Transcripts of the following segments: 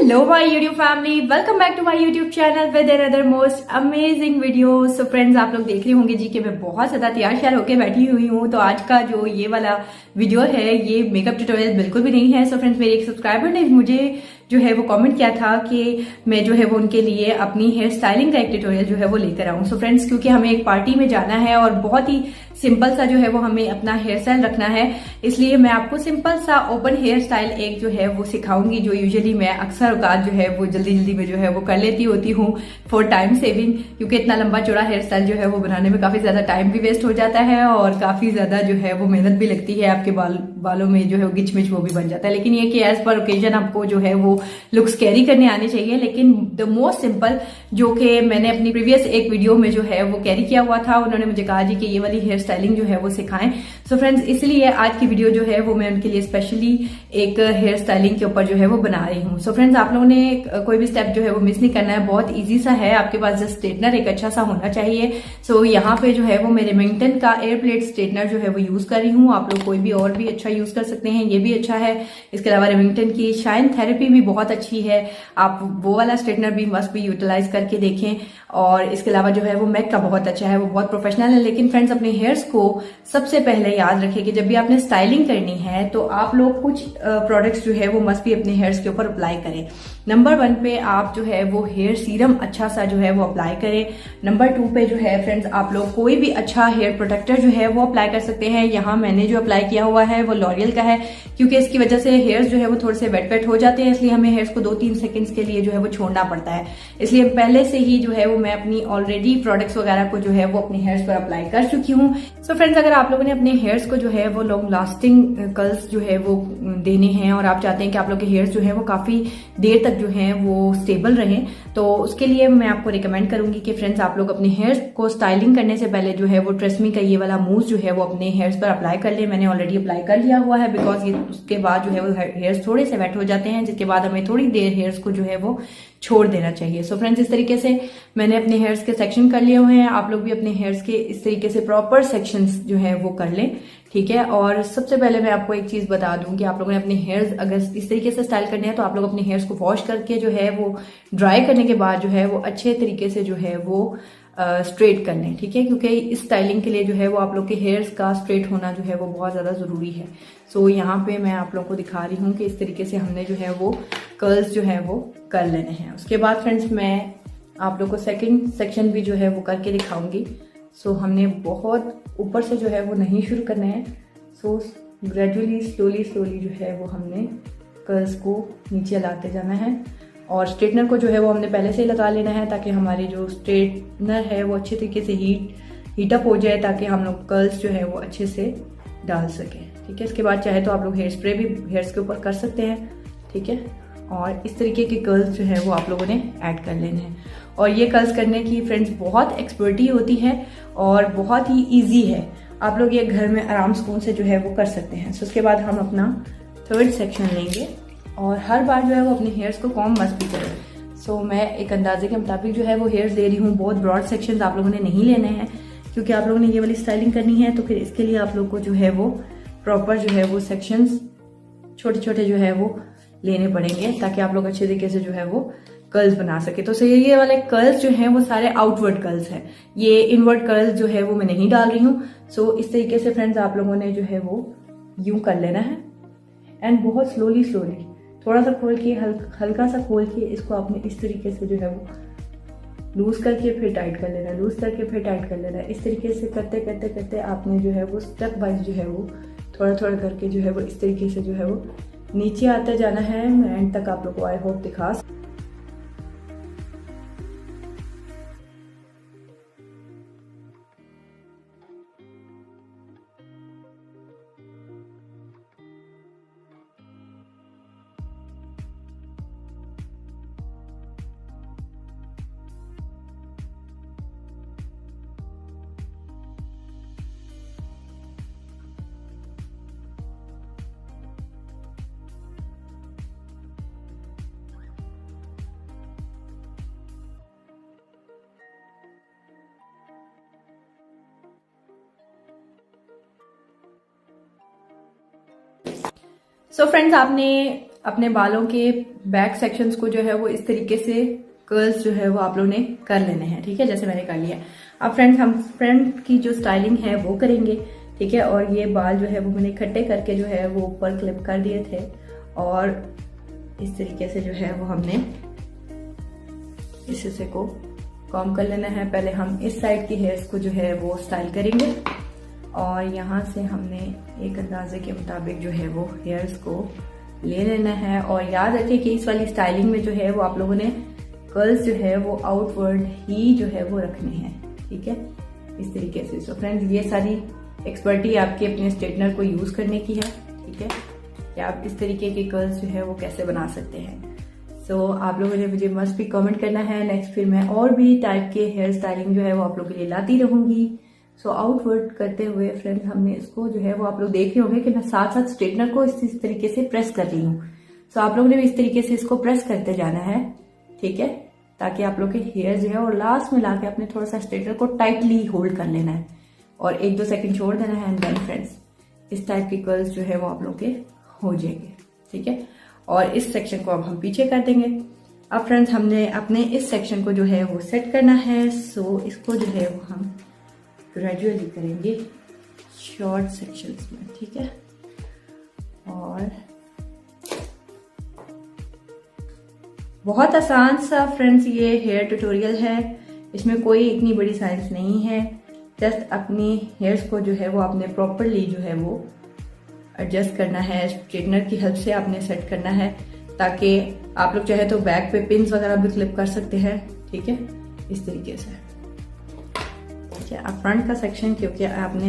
Hello my YouTube family, welcome back to my YouTube channel with another most amazing video. So friends, आप लोग देख रहे होंगे जी कि मैं बहुत ज्यादा तैयार श्यार होकर बैठी हुई हूँ। तो आज का जो ये वाला वीडियो है ये मेकअप ट्यूटोरियल बिल्कुल भी नहीं है। सो फ्रेंड्स, मेरे एक सब्सक्राइबर ने मुझे जो है वो कमेंट किया था कि मैं जो है वो उनके लिए अपनी हेयर स्टाइलिंग का एक ट्यूटोरियल जो है वो लेकर आऊं। सो फ्रेंड्स, क्योंकि हमें एक पार्टी में जाना है और बहुत ही सिंपल सा जो है वो हमें अपना हेयर स्टाइल रखना है, इसलिए मैं आपको सिंपल सा ओपन हेयर स्टाइल एक जो है वो सिखाऊंगी, जो यूजुअली मैं अक्सर औकात जो है वो जल्दी जल्दी में जो है वो कर लेती होती हूँ फॉर टाइम सेविंग। क्योंकि इतना लंबा चौड़ा हेयर स्टाइल जो है वो बनाने में काफी ज्यादा टाइम भी वेस्ट हो जाता है और काफी ज्यादा जो है वो मेहनत भी लगती है। आपके बालों में जो है गिच मिच वो भी बन जाता है। लेकिन ये कि एज पर ओकेजन आपको जो है वो लुक्स कैरी करने आने चाहिए। लेकिन द मोस्ट सिंपल जो कि मैंने अपनी प्रीवियस एक वीडियो में जो है वो कैरी किया हुआ था, उन्होंने मुझे कहा जी कि ये वाली हेयर स्टाइलिंग जो है वो सिखाएं। सो फ्रेंड्स, इसलिए आज की वीडियो जो है वो मैं उनके लिए स्पेशली एक हेयर स्टाइलिंग के ऊपर जो है वो बना रही हूँ। सो फ्रेंड्स, आप लोगों ने कोई भी स्टेप जो है वो मिस नहीं करना है, बहुत ईजी सा है। आपके पास जस्ट स्ट्रेटनर एक अच्छा सा होना चाहिए। सो यहाँ पे जो है वो मैं रेमिंगटन का एयर प्लेट स्ट्रेटनर जो है वो यूज कर रही हूँ। आप लोग कोई भी और भी अच्छा यूज कर सकते हैं, ये भी अच्छा है। इसके अलावा रेमिंगटन की शाइन थेरेपी भी बहुत अच्छी है, आप वो वाला स्ट्रेटनर भी मस्ट भी यूटिलाइज करके देखें। और इसके अलावा जो है वो मैक का बहुत अच्छा है, वो बहुत प्रोफेशनल है। लेकिन फ्रेंड्स, अपने हेयर्स को सबसे पहले याद रखें कि जब भी आपने स्टाइलिंग करनी है तो आप लोग कुछ प्रोडक्ट्स जो है वो मस्ट भी अपने हेयर्स के ऊपर अप्लाई करें। नंबर 1 पे आप जो है वो हेयर सीरम अच्छा सा जो है वो अप्लाई करें। नंबर 2 पे जो है फ्रेंड्स, आप लोग कोई भी अच्छा हेयर प्रोटेक्टर जो है वो अप्लाई कर सकते हैं। यहाँ मैंने जो अप्लाई किया हुआ है वो लॉरियल का है, क्योंकि इसकी वजह से हेयर्स जो है वो थोड़े से वेट वेट हो जाते हैं, इसलिए हमें हेयर्स को 2-3 सेकंड्स के लिए जो है वो छोड़ना पड़ता है। इसलिए पहले से ही जो है वो मैं अपनी ऑलरेडी प्रोडक्ट्स वगैरह को जो है वो अपने हेयर्स पर अप्लाई कर चुकी हूँ। सो फ्रेंड्स, अगर आप लोगों ने अपने हेयर्स को जो है वो लॉन्ग लास्टिंग कर्ल्स जो है वो देने हैं और आप चाहते हैं कि आप लोग के हेयर्स जो है वो काफी देर तक जो है वो स्टेबल रहें, तो उसके लिए मैं आपको रिकमेंड करूंगी कि फ्रेंड्स, आप लोग अपने हेयर्स को स्टाइलिंग करने से पहले जो है वो ट्रेसमी का ये वाला मूस जो है वो अपने हेयर्स पर अप्लाई कर ले। मैंने ऑलरेडी अप्लाई कर लिया हुआ है, बिकॉज ये उसके बाद जो है वो हेयर्स थोड़े से वेट हो जाते हैं, जिसके बाद हमें थोड़ी देर हेयर्स को जो है वो छोड़ देना चाहिए। सो फ्रेंड्स, इस तरीके से मैंने अपने हेयर्स के सेक्शन कर लिए हुए हैं। आप लोग भी अपने हेयर्स के इस तरीके से प्रॉपर सेक्शंस जो है वो कर लें, ठीक है। और सबसे पहले मैं आपको एक चीज बता दूं कि आप लोगों ने अपने हेयर्स अगर इस तरीके से स्टाइल करने हैं तो आप लोग अपने हेयर्स को वॉश करके जो है वो ड्राई करने के बाद जो है वो अच्छे तरीके से जो है वो स्ट्रेट कर लें, ठीक है। क्योंकि इस स्टाइलिंग के लिए जो है वो आप लोग के हेयर्स का स्ट्रेट होना जो है वो बहुत ज्यादा जरूरी है। सो यहाँ पे मैं आप लोग को दिखा रही हूँ कि इस तरीके से हमने जो है वो कर्ल्स जो है वो कर लेने हैं। उसके बाद फ्रेंड्स, मैं आप लोग को सेकंड सेक्शन भी जो है वो करके दिखाऊंगी। सो हमने बहुत ऊपर से जो है वो नहीं शुरू करना है। सो ग्रेजुअली स्लोली स्लोली जो है वो हमने कर्ल्स को नीचे लाते जाना है और स्ट्रेटनर को जो है वो हमने पहले से ही लगा लेना है, ताकि हमारी जो स्ट्रेटनर है वो अच्छे तरीके से हीटअप हो जाए, ताकि हम लोग कर्ल्स जो है वो अच्छे से डाल सकें, ठीक है। इसके बाद चाहे तो आप लोग हेयर स्प्रे भी हेयर्स के ऊपर कर सकते हैं, ठीक है। और इस तरीके के कर्ल्स जो है वो आप लोगों ने ऐड कर लेने हैं। और ये कर्ल्स करने की फ्रेंड्स बहुत एक्सपर्टी होती है और बहुत ही ईजी है। आप लोग ये घर में आराम सुकून से जो है वो कर सकते हैं। सो उसके बाद हम अपना थर्ड सेक्शन लेंगे और हर बार जो है वो अपने हेयर्स को कॉम्ब मस्ट भी करें। सो मैं एक अंदाजे के मुताबिक जो है वो हेयर्स दे रही हूँ। बहुत ब्रॉड सेक्शंस आप लोगों ने नहीं लेने हैं, क्योंकि आप लोगों ने ये वाली स्टाइलिंग करनी है, तो फिर इसके लिए आप लोग को जो है वो प्रॉपर जो है वो सेक्शंस छोटे छोटे जो है वो लेने पड़ेंगे, ताकि आप लोग अच्छे तरीके से जो है वो कर्ल्स बना सके। तो ये वाले कर्ल्स जो हैं वो सारे आउटवर्ड कर्ल्स हैं, ये इनवर्ड कर्ल्स जो है वो मैं नहीं डाल रही हूँ। सो इस तरीके से फ्रेंड्स, आप लोगों ने जो है वो यूं कर लेना है एंड बहुत स्लोली स्लोली थोड़ा सा खोल के हल्का सा खोल के इसको आपने इस तरीके से जो है वो लूज करके फिर टाइट कर लेना, लूज करके फिर टाइट कर लेना। इस तरीके से करते करते करते आपने जो है वो स्टेप वाइज जो है वो थोड़ा थोड़ा करके जो है वो इस तरीके से जो है वो नीचे आते जाना है। मैं एंड तक आप लोग को आई होप दिखा। सो फ्रेंड्स, आपने अपने बालों के बैक सेक्शंस को जो है वो इस तरीके से कर्ल्स जो है वो आप लोगों ने कर लेने हैं, ठीक है, जैसे मैंने कर लिया। अब फ्रेंड्स हम फ्रंट की जो स्टाइलिंग है वो करेंगे, ठीक है। और ये बाल जो है वो मैंने इकट्ठे करके जो है वो ऊपर क्लिप कर दिए थे और इस तरीके से जो है वो हमने इस हिस्से को कॉम्ब कर लेना है। पहले हम इस साइड की हेयर्स को जो है वो स्टाइल करेंगे और यहाँ से हमने एक अंदाजे के मुताबिक जो है वो हेयर्स को ले लेना है। और याद रखिए कि इस वाली स्टाइलिंग में जो है वो आप लोगों ने कर्ल्स जो है वो आउटवर्ड ही जो है वो रखने हैं, ठीक है, इस तरीके से। सो फ्रेंड्स ये सारी एक्सपर्टी आपके अपने स्ट्रेटनर को यूज करने की है, ठीक है, कि आप इस तरीके के कर्ल्स जो है वो कैसे बना सकते हैं। सो आप लोगों ने मुझे मस्ट भी कमेंट करना है। नेक्स्ट फिर मैं और भी टाइप के हेयर स्टाइलिंग जो है वो आप लोगों के लिए लाती रहूंगी। सो आउटवर्ड करते हुए फ्रेंड्स हमने इसको जो है वो आप लोग देख रहे होंगे कि मैं साथ साथ स्ट्रेटनर को इस तरीके से प्रेस कर रही हूँ। सो आप लोगों ने भी इस तरीके से इसको प्रेस करते जाना है, ठीक है, ताकि आप लोग के हेयर जो है और लास्ट में लाके अपने थोड़ा सा स्ट्रेटनर को टाइटली होल्ड कर लेना है और 1-2 सेकंड छोड़ देना है एंड देन फ्रेंड्स इस टाइप के कर्ल्स जो है वो आप लोग के हो जाएंगे, ठीक है। और इस सेक्शन को अब हम पीछे कर देंगे। अब फ्रेंड्स हमने अपने इस सेक्शन को जो है वो सेट करना है। सो इसको जो है वो हम ग्रेजुअली करेंगे शॉर्ट सेक्शंस में, ठीक है। और बहुत आसान सा फ्रेंड्स ये हेयर ट्यूटोरियल है, इसमें कोई इतनी बड़ी साइंस नहीं है। जस्ट अपनी हेयर्स को जो है वो आपने प्रॉपरली जो है वो एडजस्ट करना है, स्ट्रेटनर की हेल्प से आपने सेट करना है, ताकि आप लोग चाहे तो बैक पे पिन्स वगैरह भी क्लिप कर सकते हैं, ठीक है, इस तरीके से, ठीक है। अब फ्रंट का सेक्शन क्योंकि आपने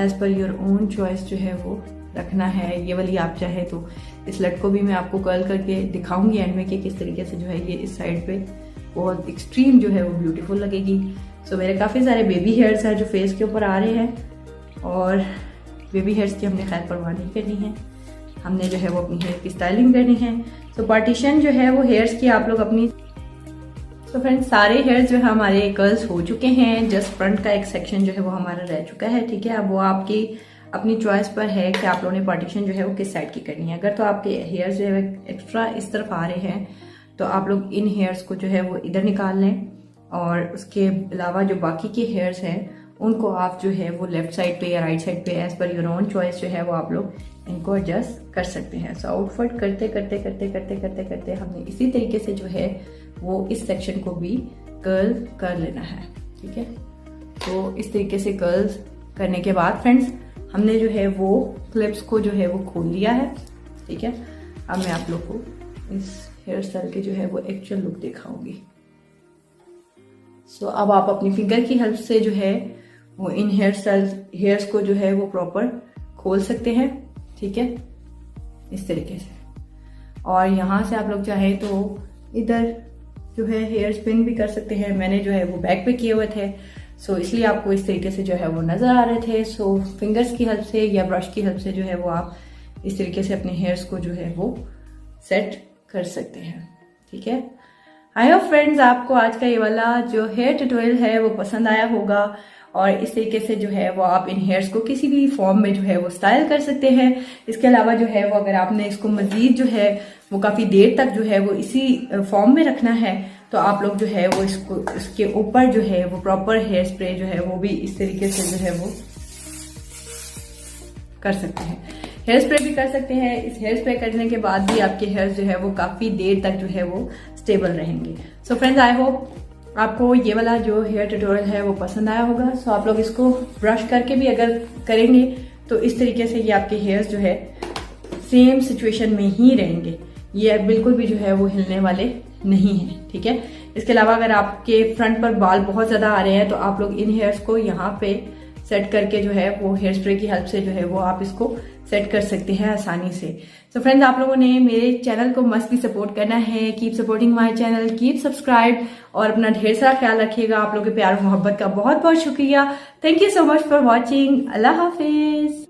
as per your own choice जो है वो रखना है। ये वाली आप चाहे तो इस लट को भी मैं आपको कर्ल करके दिखाऊंगी एंड में कि किस तरीके से जो है ये इस साइड पे बहुत एक्सट्रीम जो है वो ब्यूटीफुल लगेगी। सो मेरे काफ़ी सारे बेबी हेयर्स हैं जो फेस के ऊपर आ रहे हैं और बेबी हेयर्स की हमने खैर परवाह नहीं करनी है, हमने जो है वो अपनी हेयर की स्टाइलिंग करनी है। सो पार्टीशन जो है वो हेयर्स की आप लोग अपनी। तो फ्रेंड्स सारे हेयर्स जो है हमारे कर्ल्स हो चुके हैं, जस्ट फ्रंट का एक सेक्शन जो है वो हमारा रह चुका है, ठीक है। अब वो आपकी अपनी चॉइस पर है कि आप लोगों ने पार्टीशन जो है वो किस साइड की करनी है। अगर तो आपके हेयर्स जो है एक्स्ट्रा इस तरफ आ रहे हैं तो आप लोग इन हेयर्स को जो है वो इधर निकाल लें और उसके अलावा जो बाकी के हेयर्स हैं उनको आप जो है वो लेफ्ट साइड पे या राइट साइड पे as per your own choice जो है वो आप लोग इनको एडजस्ट कर सकते हैं। सो आउटवर्ड करते करते करते करते करते करते हमने इसी तरीके से जो है वो इस सेक्शन को भी कर्ल कर लेना है, ठीक है। तो इस तरीके से कर्ल्स करने के बाद फ्रेंड्स हमने जो है वो क्लिप्स को जो है वो खोल लिया है, ठीक है। अब मैं आप लोग को इस हेयर स्टाइल के जो है वो एक्चुअल लुक दिखाऊंगी। सो अब आप अपनी फिंगर की हेल्प से जो है वो इन हेयर्स को जो है वो प्रॉपर खोल सकते हैं, ठीक है, इस तरीके से। और यहाँ से आप लोग चाहे तो इधर जो है हेयर स्पिन भी कर सकते हैं। मैंने जो है वो बैक पे किए हुए थे, सो इसलिए आपको इस तरीके से जो है वो नजर आ रहे थे। सो फिंगर्स की हेल्प से या ब्रश की हेल्प से जो है वो आप इस तरीके से अपने हेयर्स को जो है वो सेट कर सकते हैं, ठीक है। आई होप फ्रेंड्स आपको आज का ये वाला जो हेयर ट्यूटोरियल है वो पसंद आया होगा और इस तरीके से जो है वो आप इन हेयर्स को किसी भी फॉर्म में जो है वो स्टाइल कर सकते हैं। इसके अलावा जो है वो अगर आपने इसको मजीद जो है वो काफी देर तक जो है वो इसी फॉर्म में रखना है तो आप लोग जो है वो इसको इसके ऊपर जो है वो प्रॉपर हेयर स्प्रे जो है वो भी इस तरीके से जो है वो कर सकते हैं। हेयर स्प्रे भी कर सकते हैं। इस हेयर स्प्रे करने के बाद भी आपके हेयर्स जो है वो काफी देर तक जो है वो स्टेबल रहेंगे। सो फ्रेंड्स आई होप आपको ये वाला जो हेयर ट्यूटोरियल है वो पसंद आया होगा। सो आप लोग इसको ब्रश करके भी अगर करेंगे तो इस तरीके से ये आपके हेयर्स जो है सेम सिचुएशन में ही रहेंगे, ये बिल्कुल भी जो है वो हिलने वाले नहीं है, ठीक है। इसके अलावा अगर आपके फ्रंट पर बाल बहुत ज्यादा आ रहे हैं तो आप लोग इन हेयर्स को यहाँ पे सेट करके जो है वो हेयर स्प्रे की हेल्प से जो है वो आप इसको सेट कर सकते हैं आसानी से। सो फ्रेंड्स आप लोगों ने मेरे चैनल को मस्ट भी सपोर्ट करना है। Keep supporting my channel, keep subscribe और अपना ढेर सारा ख्याल रखिएगा। आप लोगों के प्यार मोहब्बत का बहुत बहुत शुक्रिया। Thank you so much for watching. Allah Hafiz.